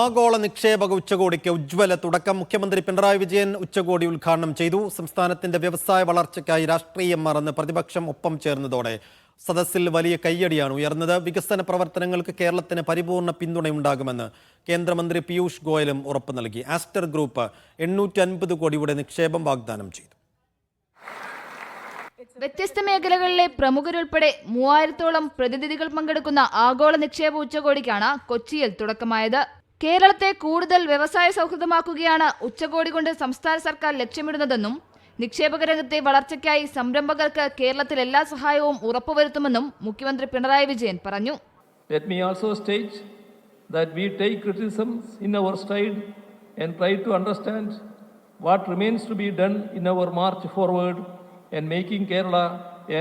ആഗോള നിക്ഷേപക ഉച്ചകോടിക്ക് ഉജ്ജ്വല തുടക്കം. മുഖ്യമന്ത്രി പിണറായി വിജയൻ ഉച്ചകോടി ഉദ്ഘാടനം ചെയ്തു. സംസ്ഥാനത്തിന്റെ വ്യവസായ വളർച്ചയ്ക്കായി രാഷ്ട്രീയം മറന്ന് പ്രതിപക്ഷം ഒപ്പം ചേർന്നതോടെ സദസ്സിൽ വലിയ കയ്യടിയാണ് ഉയർന്നത്. വികസന പ്രവർത്തനങ്ങൾക്ക് കേരളത്തിന് പരിപൂർണ പിന്തുണയുണ്ടാകുമെന്ന് കേന്ദ്രമന്ത്രി പീയൂഷ് ഗോയലും ഉറപ്പു നൽകി. ആസ്റ്റർ ഗ്രൂപ്പ് 850 കോടിയുടെ നിക്ഷേപം വാഗ്ദാനം ചെയ്തു. വ്യത്യസ്ത മേഖലകളിലെ പ്രമുഖരുൾപ്പെടെ 3000-ഓളം പ്രതിനിധികൾ പങ്കെടുക്കുന്ന ആഗോള നിക്ഷേപ ഉച്ചകോടിക്കാണ് കൊച്ചിയിൽ തുടക്കമായത്. കേരളത്തെ കൂടുതൽ വ്യവസായ സൗഹൃദമാക്കുകയാണ് ഉച്ചകോടി കൊണ്ട് സംസ്ഥാന സർക്കാർ ലക്ഷ്യമിടുന്നതെന്നും നിക്ഷേപക രംഗത്തെ വളർച്ചയ്ക്കായി സംരംഭകർക്ക് കേരളത്തിൽ എല്ലാ സഹായവും ഉറപ്പുവരുത്തുമെന്നും മുഖ്യമന്ത്രി പിണറായി വിജയൻ പറഞ്ഞു. Let me also state that we take criticisms in our stride and try to understand what remains to be done in our march forward and making Kerala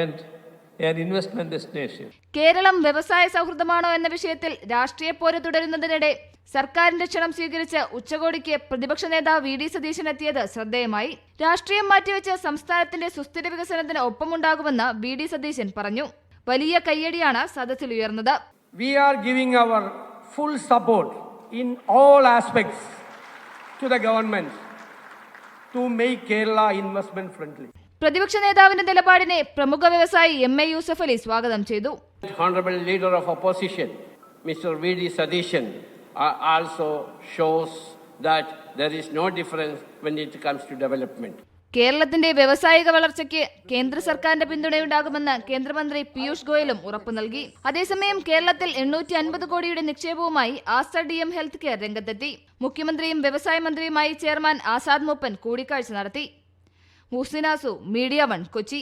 and an investment destination. Keralam വ്യവസായ സൗഹൃദമാണോ എന്ന വിഷയത്തിൽ രാഷ്ട്രീയ പോര് തുടരുന്നതിനിടെ സർക്കാരിന്റെ ക്ഷണം സ്വീകരിച്ച് ഉച്ചകോടിക്ക് പ്രതിപക്ഷ നേതാവ് വി ഡി സതീശൻ എത്തിയത് ശ്രദ്ധേയമായി. രാഷ്ട്രീയം മാറ്റിവെച്ച് സംസ്ഥാനത്തിന്റെ സുസ്ഥിര വികസനത്തിന് ഒപ്പമുണ്ടാകുമെന്ന് വി ഡി സതീശൻ പറഞ്ഞു. വലിയ കയ്യടിയാണ് സദസ്സിൽ ഉയർന്നത്. We are giving our full support in all aspects to the government to make Kerala investment friendly. പ്രതിപക്ഷ നേതാവിന്റെ നിലപാടിനെ പ്രമുഖ വ്യവസായി എം.എ. യൂസഫ് അലി സ്വാഗതം ചെയ്തു. Honorable Leader of Opposition, Mr. V.D. Sadishan, also shows that there is no difference when it comes to development. കേരളത്തിന്റെ വ്യവസായിക വളർച്ചയ്ക്ക് കേന്ദ്ര സർക്കാരിന്റെ പിന്തുണയുണ്ടാകുമെന്ന് കേന്ദ്രമന്ത്രി പീയൂഷ് ഗോയലും ഉറപ്പു നൽകി. അതേസമയം കേരളത്തിൽ 850 കോടിയുടെ നിക്ഷേപവുമായി ആസ്റ്റർ DM ഹെൽത്ത് കെയർ രംഗത്തെത്തി. മുഖ്യമന്ത്രിയും വ്യവസായ മന്ത്രിയുമായി ചെയർമാൻ ആസാദ് മൂപ്പൻ കൂടിക്കാഴ്ച നടത്തി. മുഹ്സിനാസു, മീഡിയ 1, കൊച്ചി.